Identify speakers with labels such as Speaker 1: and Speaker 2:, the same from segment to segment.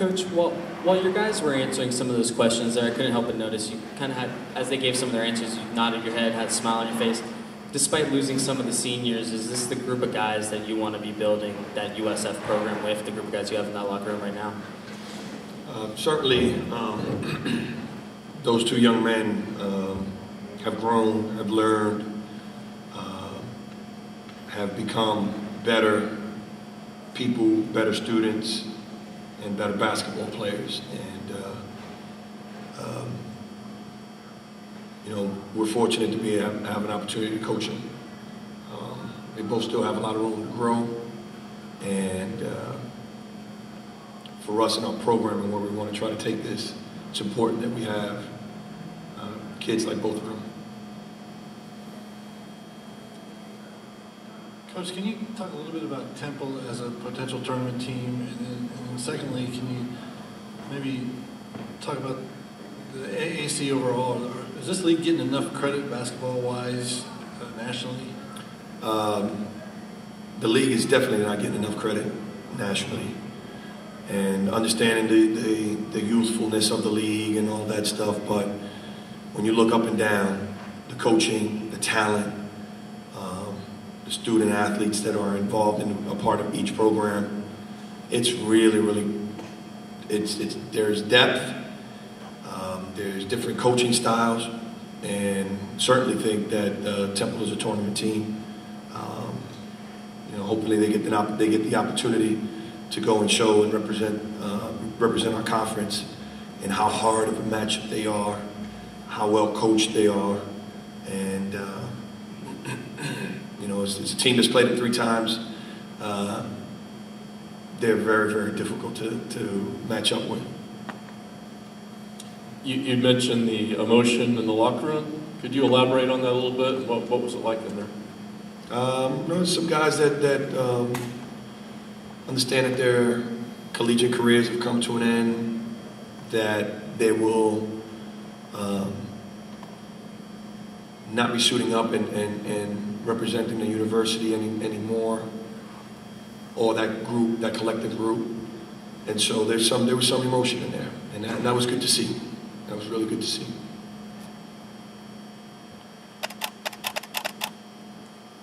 Speaker 1: Coach, while your guys were answering some of those questions there, I couldn't help but notice you kind of had, as they gave some of their answers, you nodded your head, had a smile on your face. Despite losing some of the seniors, is this the group of guys that you want to be building that USF program with, the group of guys you have in that locker room right now?
Speaker 2: Certainly, those two young men have grown, have learned, have become better people, better students, and better basketball players. And you know, we're fortunate to have an opportunity to coach them. They both still have a lot of room to grow, and for us in our program and where we want to try to take this, it's important that we have kids like both of them.
Speaker 3: Coach, can you talk a little bit about Temple as a potential tournament team? And then secondly, can you maybe talk about the AAC overall? Is this league getting enough credit basketball-wise nationally?
Speaker 2: The league is definitely not getting enough credit nationally. And understanding the youthfulness of the league and all that stuff, but when you look up and down, the coaching, the talent, the student athletes that are involved in a part of each program, it's really, there's depth, there's different coaching styles, and certainly think that Temple is a tournament team. You know, hopefully they get the opportunity to go and show and represent our conference, and how hard of a matchup they are, how well coached they are, and you know, it's a team that's played it 3 times. They're very difficult to match up with.
Speaker 4: You mentioned the emotion in the locker room. Could you elaborate on that a little bit? What was it like in there?
Speaker 2: You know, some guys that understand that their collegiate careers have come to an end, that they will not be suiting up and representing the university anymore, or that group, that collective group. And so there was some emotion in there, and that was good to see. That was really good to see.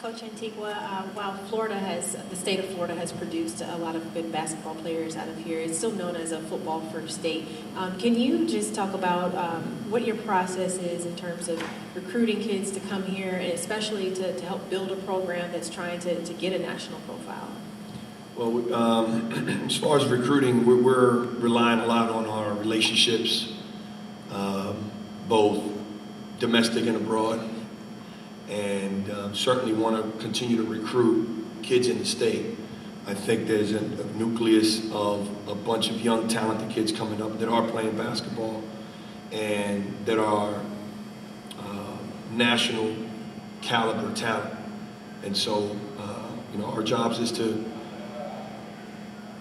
Speaker 5: Coach Antigua, while the state of Florida has produced a lot of good basketball players out of here, it's still known as a football-first state. Can you just talk about what your process is in terms of recruiting kids to come here, and especially to help build a program that's trying to get a national profile?
Speaker 2: Well, as far as recruiting, we're relying a lot on our relationships, both domestic and abroad. And certainly want to continue to recruit kids in the state. I think there's a nucleus of a bunch of young, talented kids coming up that are playing basketball and that are national caliber talent. And so, you know, our jobs is to, you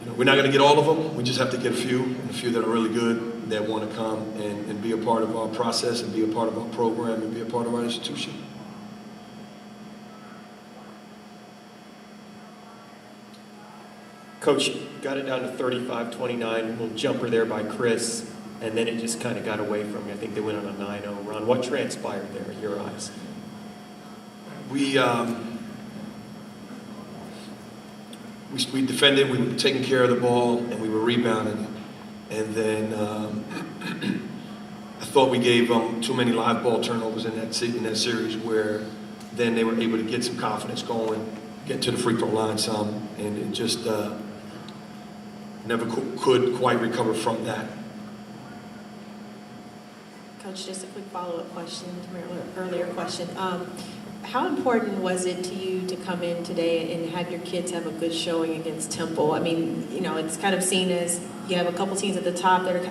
Speaker 2: know, we're not going to get all of them. We just have to get a few that are really good, that want to come and be a part of our process and be a part of our program and be a part of our institution.
Speaker 6: Coach, got it down to 35-29, a little jumper there by Chris, and then it just kind of got away from you. I think they went on a 9-0 run. What transpired there in your eyes?
Speaker 2: We defended, we were taking care of the ball, and we were rebounding. And then I thought we gave them too many live ball turnovers in that series, where then they were able to get some confidence going, get to the free throw line some, and it just never could quite recover from that.
Speaker 5: Coach, just a quick follow-up question to my earlier question. How important was it to you to come in today and have your kids have a good showing against Temple? I mean, you know, it's kind of seen as you have a couple teams at the top that are,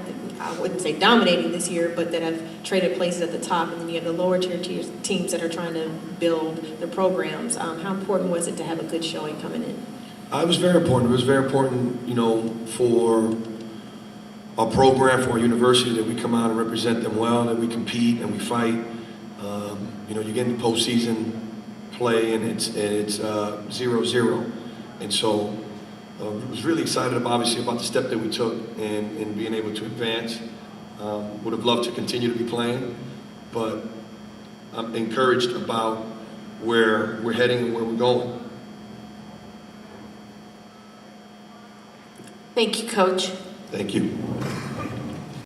Speaker 5: I wouldn't say dominating this year, but that have traded places at the top, and then you have the lower tier teams that are trying to build their programs. How important was it to have a good showing coming in?
Speaker 2: It was very important. It was very important, you know, for our program, for our university, that we come out and represent them well, that we compete and we fight. You know, you get into postseason play and it's 0-0, and so was really excited, obviously, about the step that we took in being able to advance. Would have loved to continue to be playing, but I'm encouraged about where we're heading and where we're going.
Speaker 7: Thank you, Coach.
Speaker 2: Thank you.